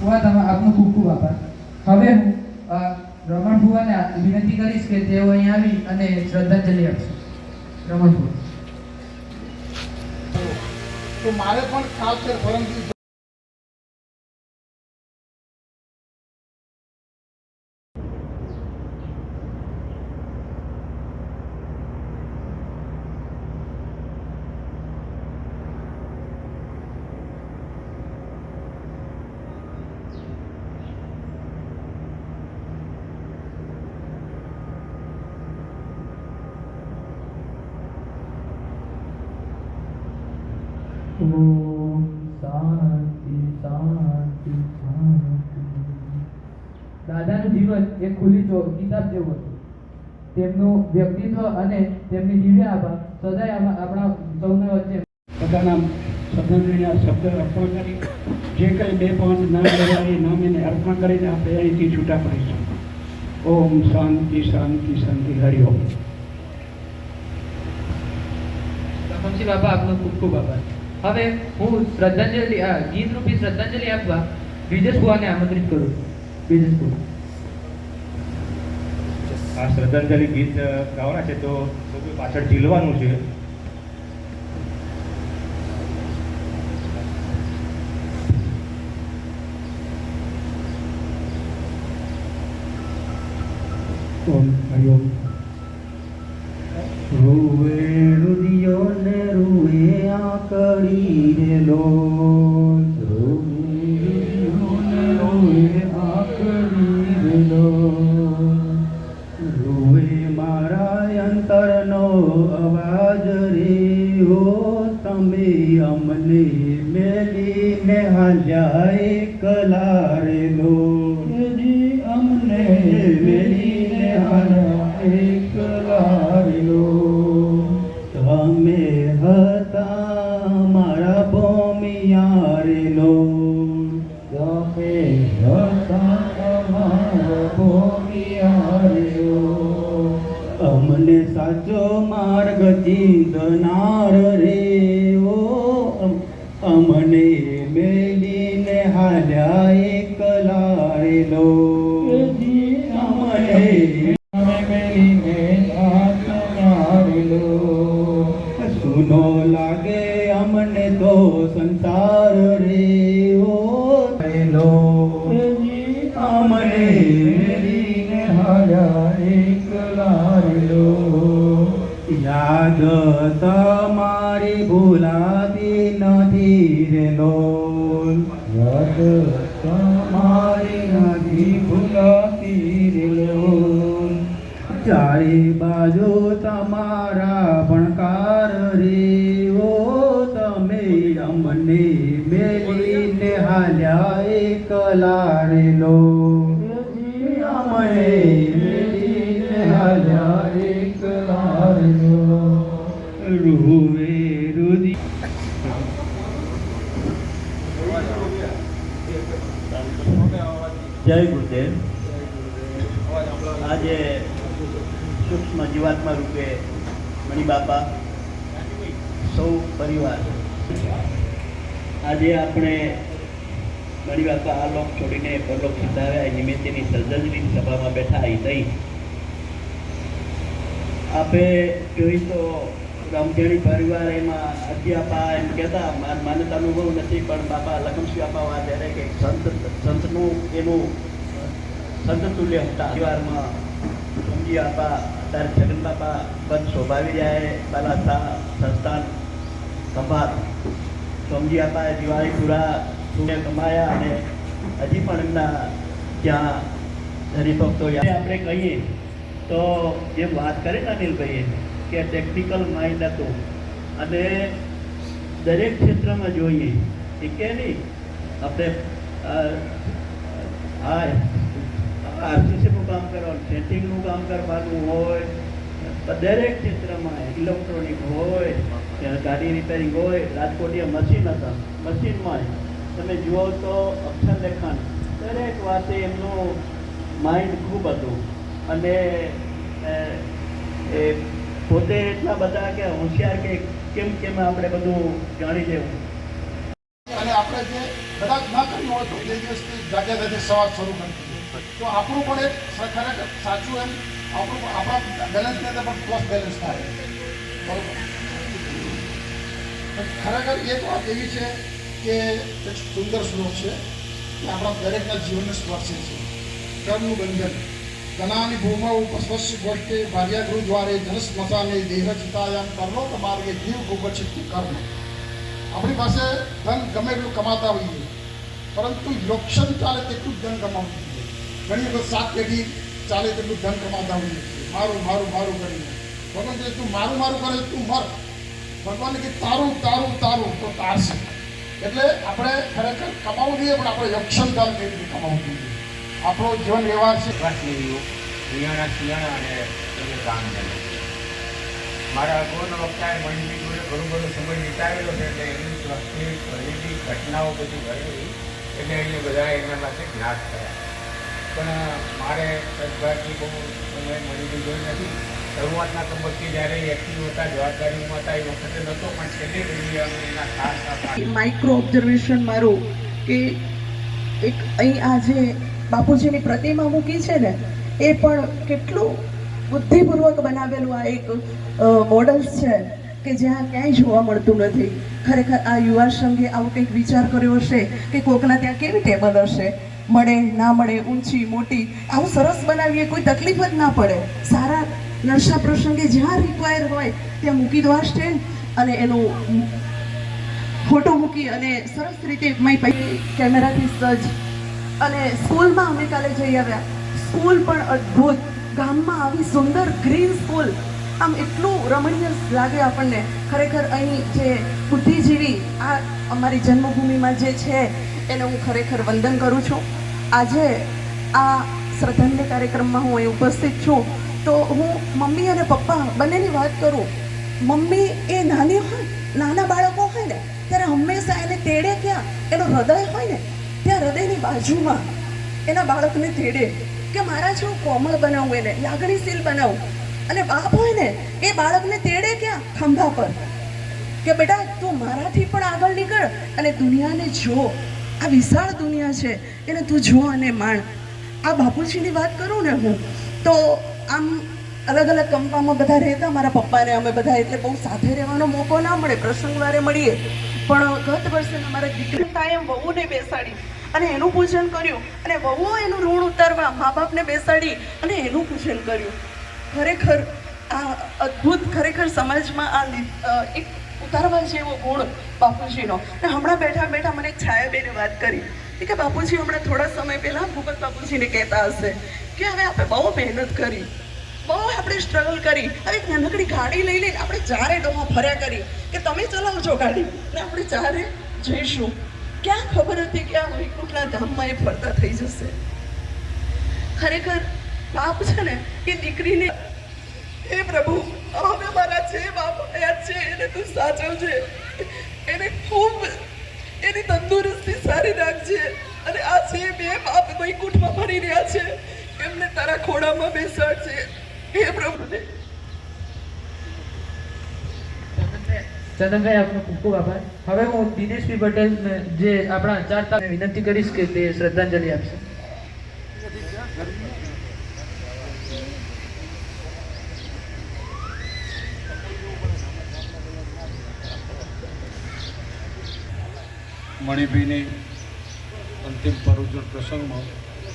ફુવા આપનો ખૂબ ખૂબ આભાર. હવે હું રમણ ફુવાને વિનંતી કરીશ કે તેઓ અહીં આવી અને શ્રદ્ધાંજલિ આપશે. રમણ ફુવા. તો મારે પણ ખાસ છે, પરંતુ દાદાનું જીવન એક ખુલ્લી કિતાબ જેવું હતું. તેમનું વ્યક્તિત્વ અને તેમની દિવ્ય આભા સદાય આપણા સૌના વચ્ચે પોતાના શ્રદ્ધાંજલિના શબ્દ અર્પણ કરી જે કંઈ બે પાંચ નામ લેવાની નામીને અર્પણ કરીને આપણે અહીંથી છૂટા પડીશું. ઓમ શાંતિ શાંતિ શાંતિ. હરિઓમ. રમણજી બાપા આપનો ખૂબ ખૂબ આભાર. હવે હું શ્રદ્ધાંજલિ ગીત રૂપી શ્રદ્ધાંજલિ આપવા બ્રિજેશ ફુવાને આમંત્રિત કરું. બ્રિજેશ ફુવા આ શ્રદ્ધાંજલિ ગીત ગાવાના છે, તો પાછળ ઝીલવાનું છે. ઓમ હરિઓમ. રૂવે રુદિયો ને રૂવે આકડી રે લો, રૂવે રુદિયો ને રૂવે આકડી રે લો, રૂવે મારા અંતરનો અવાજ રે હો, તમે અમને મેલીને હાલ્યા એકલા રે લો, અમને મેલીને હાલ્યા એકલા રે લો, તમે હતા મારા ભૂમિયા રે લો, તમે હતા મારા ભૂમિયા રે લો, અમને સાચો માર્ગ ચિંતનાર રે ઓ, અમને મેલીને હાલ્યા એકલા રે લો, અમને મેલીને હાલ્યા રે લો, સુનો લાગે અમને તો સંસાર રે ઓ લો, અમને મેલીને હાલ્યા એકલા રે લો, યાદ તમારી ભૂલાતી નથી રે લો, યાદ તમારી નથી ભૂલાતી રે લો, ચારે બાજુ તમારા ભણકાર રે ઓ, તમે અમને મેલીને હાલ્યા એકલા રે લો, અમને મેલીને હાલ્યા એકલા રે લો, રૂવે રુદિ. જય ગુરુદેવ. આજે સૂક્ષ્મ જીવાત્મા રૂપે મણિબાપા સૌ પરિવાર આજે આપણે મણિબાપા આ લોક છોડીને પરલોક સિધાવ્યા એ નિમિત્તેની શ્રદ્ધાંજલિ સભામાં બેઠા અહીં થઈ. આપે જોઈ તો રામધેણી પરિવાર એમાં અધ્યાપા એમ કહેતા માન્યતા અનુભવ નથી, પણ બાપા લખમસિંહ બાપા વાત ત્યારે કે સંતનું એનું સંત તુલ્ય હતા. પરિવારમાં સમજી આપા અત્યારે છગન બાપા પદ શોભાવી રહ્યા બાલાસા સંસ્થાન સંભાળ સમજી આપાએ દિવાળી પૂરા પુણ્ય કમાયા અને હજી પણ એમના ત્યાં હરિભક્તો આપણે કહીએ તો જે વાત કરી ને અનિલભાઈએ કે ટેકનિકલ માઇન્ડ હતું અને દરેક ક્ષેત્રમાં જોઈએ એ કે નહીં આપણે આરસીસીનું કામ કરવાનું, સેટિંગનું કામ કરવાનું હોય, દરેક ક્ષેત્રમાં ઇલેક્ટ્રોનિક હોય, ગાડી રિપેરિંગ હોય. રાજકોટીય મશીન હતા, મશીનમાં તમે જુઓ તો અક્ષર લેખન દરેક વાતે એમનું માઇન્ડ ખૂબ હતું અને એ પોતે એટલા બધા કે હોશિયાર કે કેમ કેમ આપણે બધું જાણી લેવું. અને આપણે જે કદાચ ન કરી નહોતું, બે દિવસથી જાગ્યા થતી સવાર શરૂ કરી. તો આપણું પણ એક ખરેખર સાચું એમ આપણા બેલેન્સની અંદર પણ પ્લસ બેલેન્સ થાય. બરોબર. ખરેખર એક વાત એવી છે કે એક સુંદર શ્લોક છે કે આપણા દરેકના જીવનને સ્પર્શે છે. કર્મનું બંધન ધનાની ભૂમૌ પશ્વસ્ય ગોષ્ઠે ભાર્યાગૃહ દ્વારે જનસ્મશાને દેહ ચિતાયામ પરલોક માર્ગે જીવ ભૂગચ્છિત કર્મ. આપણી પાસે ધન ગમે એટલું કમાતા હોઈએ, પરંતુ યોક્ષન ચાલે તેટલું જ ધન કમાવું જોઈએ. ઘણી વખત 7 પેઢી ચાલે તેટલું ધન કમાતા હોઈએ છીએ, મારું મારું મારું કરીને. ભગવાન કહે તું મારું મારું કરે તું મર. ભગવાન કે તારું તારું તારું તો તારશે. એટલે આપણે ખરેખર કમાવું જોઈએ, પણ આપણે યોક્ષન ચાલે તેવી રીતે કમાવું જોઈએ. આપણો જીવન વ્યવહાર છે. શિયાળા અને ગામ જાય. મારા અગાઉના વખતે મંડળી જોડે ઘણો બધો સમય વિતાવેલો છે, એટલે એની વાસ્તવિક ઘરેલી ઘટનાઓ બધી ઘરેલી એટલે એને બધા એના પાસે જ્ઞાત થયા. પણ મારે સદભાગી બહુ સમય મંડળી જોઈ નથી. શરૂઆતના તબક્કે જ્યારે એક્ટિવ હતા, જવાબદારીમાં હતા, એ વખતે નહોતો, પણ છેલ્લે ઘડી અમે એના ખાસ માઇક્રો ઓબ્ઝર્વેશન મારું કે એક અહીં આ જે બાપુજીની પ્રતિમા મૂકી છે ને, એ પણ કેટલું બુદ્ધિપૂર્વક બનાવેલું આ એક મોડલ્સ છે કે જ્યાં ક્યાંય જોવા મળતું નથી. ખરેખર આ યુવા સંઘે આવો કંઈક વિચાર કર્યો હશે કે કોકના ત્યાં કેવી ટેબલ હશે, મળે ના મળે, ઊંચી મોટી, આવું સરસ બનાવીએ, કોઈ તકલીફ જ ના પડે. સારા નરસા પ્રસંગે જ્યાં રિક્વાયર હોય ત્યાં મૂકી દો આ સ્ટેન્ડ, અને એનું ફોટો મૂકી અને સરસ રીતે કેમેરાથી સજ્જ. અને સ્કૂલમાં અમે કાલે જઈ આવ્યા, સ્કૂલ પણ અદ્ભુત. ગામમાં આવી સુંદર ગ્રીન સ્કૂલ, આમ એટલું રમણીય લાગે આપણને. ખરેખર અહીં જે બુદ્ધિજીવી આ અમારી જન્મભૂમિમાં જે છે એને હું ખરેખર વંદન કરું છું. આજે આ શ્રદ્ધાંજલિ કાર્યક્રમમાં હું અહીં ઉપસ્થિત છું, તો હું મમ્મી અને પપ્પા બંનેની વાત કરું. મમ્મી એ નાના બાળકો હોય ને ત્યારે હંમેશા એને તેડે ક્યાં, એનું હૃદય હોય ને ત્યાં હૃદયની બાજુમાં એના બાળકને તેડે કે મારા જેવું કોમળ બનાવું, એને લાગણીશીલ બનાવું. અને બાપ હોય ને એ બાળકને તેડે ક્યાં, ખંભા પર, કે બેટા તું મારાથી પણ આગળ નીકળ અને દુનિયાને જો. આ વિશાળ દુનિયા છે એને તું જો અને માણ. આ બાપુજીની વાત કરું ને હું તો આમ અલગ અલગ કંપામાં બધા રહેતા, મારા પપ્પાને અમે બધા, એટલે બહુ સાથે રહેવાનો મોકો ના મળે, પ્રસંગવારે મળીએ. પણ ગત વર્ષે મારા દીકરી કાયમ વહુને બેસાડી અને એનું પૂજન કર્યું, અને વહુઓ એનું ઋણ ઉતારવા મા બાપને બેસાડી અને એનું પૂજન કર્યું. ખરેખર આ અદ્ભુત, ખરેખર સમાજમાં આ એક ઉતારવા જેવો ગુણ બાપુજીનો. અને હમણાં બેઠા બેઠા મને છાયાબેને વાત કરી કે બાપુજી હમણાં થોડા સમય પહેલાં ભૂપત બાપુજીને કહેતા હશે કે હવે આપણે બહુ મહેનત કરી, બહુ આપણે સ્ટ્રગલ કરી, હવે એક નાનકડી ગાડી લઈ લઈને આપણે ચારે ડોહા ફર્યા કરી કે તમે ચલાવજો ગાડી ને આપણે ચારે જઈશું. ક્યાં ખબર હતી કે આ વૈકુંઠના ધામમાં એ ફરતા થઈ જશે. ખરેખર બાપ છે ને એ દીકરીને, હે પ્રભુ હવે મારા છે બાપ યાદ છે એને તું સાચવજે, એને ખૂબ એની તંદુરસ્તી સારી રાખજે. અને આ છે બે બાપ વૈકુંઠમાં ફરી રહ્યા છે, એમને તારા ખોળામાં બેસાડજે હે પ્રભુ. ચંદનભાઈ આપનો ખૂબ ખૂબ આભાર. હવે હું દિનેશભાઈ પટેલ જે આપણા આચાર્ય વિનંતી કરીશ કે તે શ્રદ્ધાંજલિ આપશે. મણિભાઈની અંતિમ પરોજન પ્રસંગમાં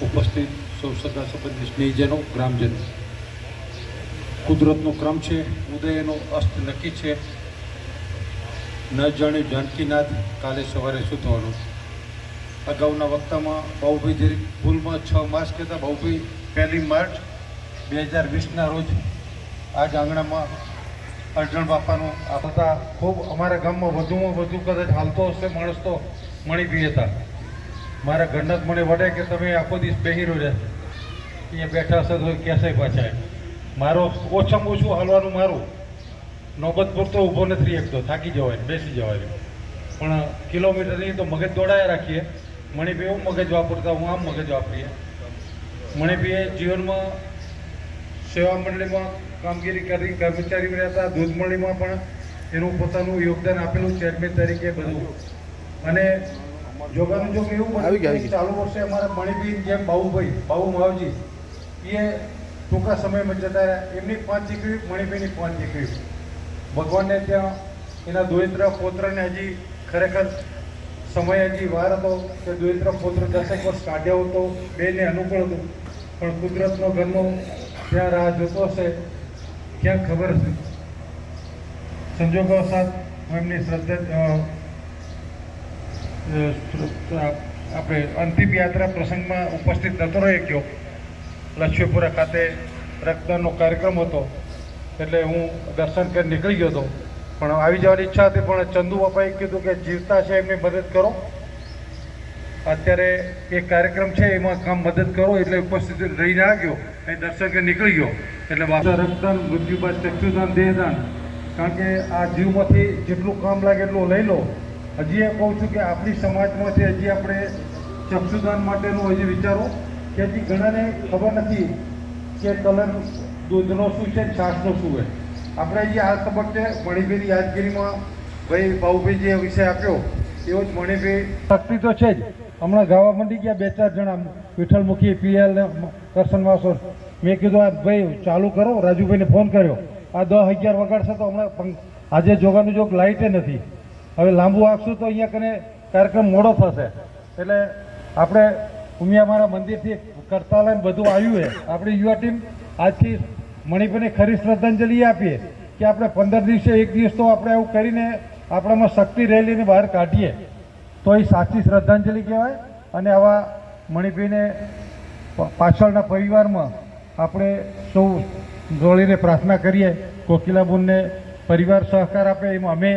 ઉપસ્થિત સૌ સગા સંબંધી સ્નેહીજનો, ગ્રામજનો, કુદરતનો ક્રમ છે, ઉદયનો અસ્ત નક્કી છે. ન જાણે જાનકીનાથ કાલે સવારે શું થવાનું. અગાઉના વક્તામાં બાબુભાઈ જે ભૂલમાં 6 માર્ચ કહેતા, બાબુભાઈ 1 માર્ચ 2020ના રોજ આ જ આંગણામાં અરજણ બાપાનું આપતા ખૂબ અમારા ગામમાં વધુમાં વધુ કદાચ હાલતો હશે માણસ તો મણિભાઈ હતા. મારા ઘરના જ મને વડે કે તમે આખો દિવસ બેહી રહ્યો અહીંયા બેઠા હશે તો કહેશે પાછા. મારો ઓછામાં ઓછું હાલવાનું મારું નોબત પૂરતો ઊભો નથી એકતો, થાકી જવાય, બેસી જવાય. પણ કિલોમીટરની તો મગજ દોડાયા રાખીએ. મણિભાઈ એવું મગજ વાપરતા, હું આમ મગજ વાપરીએ. મણિભાઈએ જીવનમાં સેવા મંડળીમાં કામગીરી કરી, કર્મચારી રહ્યા, દૂધ મંડળીમાં પણ એનું પોતાનું યોગદાન આપેલું, ચેરમેન તરીકે બધું. અને જોગાનું જોગ એવું બન્યું કે ચાલુ વર્ષે અમારા મણિબેન જેમ બાબુ માવજી એ ટૂંકા સમયમાં જતા રહ્યા. એમની 5 દીકરી, મણિબેનની 5 દીકરી. ભગવાનને ત્યાં એના દોહિત્ર પૌત્રને હજી ખરેખર સમય હજી વાર હતો કે દોહિત્ર પૌત્ર 10 વર્ષ કાઢ્યો હતો, બેને અનુકૂળ હતું, પણ કુદરતનો ઘરનો ત્યાં રાહ જોતો હશે ક્યાંક ખબર હશે. સંજોગો સાથ હું એમની આપણે અંતિમ યાત્રા પ્રસંગમાં ઉપસ્થિત નહોતો રહી ગયો. લક્ષ્મીપુરા ખાતે રક્તદાનનો કાર્યક્રમ હતો એટલે હું દર્શન કરી નીકળી ગયો હતો, પણ આવી જવાની ઈચ્છા હતી, પણ ચંદુ બાપાએ કીધું કે જીવતા છે એમની મદદ કરો, અત્યારે એક કાર્યક્રમ છે એમાં કામ મદદ કરો, એટલે ઉપસ્થિત રહીને આવ્યો અહીં દર્શન કરી નીકળી ગયો. એટલે બાબા રક્તદાન, મૃત્યુ બાદ ચક્ષુદાન, દેહદાન, કારણ કે આ જીવમાંથી જેટલું કામ લાગે એટલું લઈ લો. હજી એ કહું છું કે આપણી સમાજમાંથી હજી આપણે ચક્ષુદાન માટેનું હજી વિચારો કે હજી ઘણાને ખબર નથી કે કલર દૂધનો શું છે, છાશનો શું છે. આપણે હજી આ તબક્કે મણિભાઈની યાદગીરીમાં ભાઈ બાબુભાઈ જે વિષય આપ્યો એવો જ મણિભાઈ શક્તિ તો છે જ. હમણાં ગાવા મંડી ગયા 2-4 જણા, વિઠ્ઠલમુખી, પીએલ, કરશન વાસોર. મેં કીધું આ ભાઈ ચાલુ કરો, રાજુભાઈને ફોન કર્યો, આ 10-11 વગાડશે તો હમણાં આજે જોગાનું જોગ લાઇટે નથી, હવે લાંબુ આપશું તો અહીંયા કને કાર્યક્રમ મોડો થશે. એટલે આપણે ઉમિયામારા મંદિરથી કરતાલય બધું આવ્યું છે. આપણી યુવા ટીમ આજથી મણિભાઈને ખરી શ્રદ્ધાંજલિ આપીએ કે આપણે 15 દિવસે 1 દિવસ તો આપણે એવું કરીને આપણામાં શક્તિ રેલીને બહાર કાઢીએ તો એ સાચી શ્રદ્ધાંજલિ કહેવાય. અને આવા મણિભાઈને પાછળના પરિવારમાં આપણે સૌ જોડીને પ્રાર્થના કરીએ, કોકિલાબુનને પરિવાર સહકાર આપે. એમાં અમે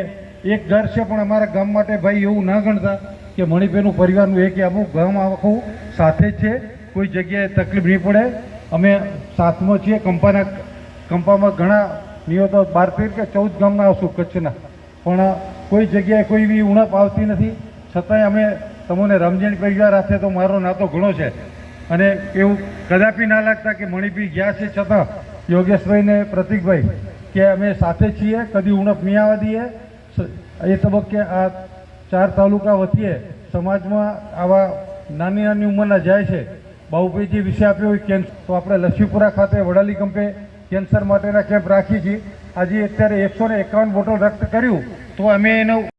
એક ઘર છે પણ અમારા ગામ માટે ભાઈ એવું ના ગણતા કે મણિભાઈનું પરિવારનું એક અમુક ગામ આખું સાથે જ છે, કોઈ જગ્યાએ તકલીફ નહીં પડે. અમે સાથમાં છીએ. કંપામાં ઘણા નિયતો 12-13 કે 14 ગામના આવશું કચ્છના, પણ કોઈ જગ્યાએ કોઈ બી ઉણપ આવતી નથી. છતાંય અમે તમને રમજાન પરિવાર સાથે તો મારો નાતો ઘણો છે, અને એવું કદાપી ના લાગતા કે મણિભાઈ ગયા છે છતાં યોગેશભાઈ ને પ્રતિકભાઈ કે અમે સાથે છીએ, કદી ઉણપ નહીં આવવા દઈએ. એ તબક્કે આ 4 તાલુકા વચ્ચે સમાજમાં આવા નાની નાની ઉંમરના જાય છે. બાબુભાઈ જે વિષય આપ્યો હોય કેન્સર, તો આપણે લક્ષ્મીપુરા ખાતે વડાલી કંપે કેન્સર માટેના કેમ્પ રાખી છીએ. આજે અત્યારે 151 બોટલ રક્ત કર્યું, તો અમે એનો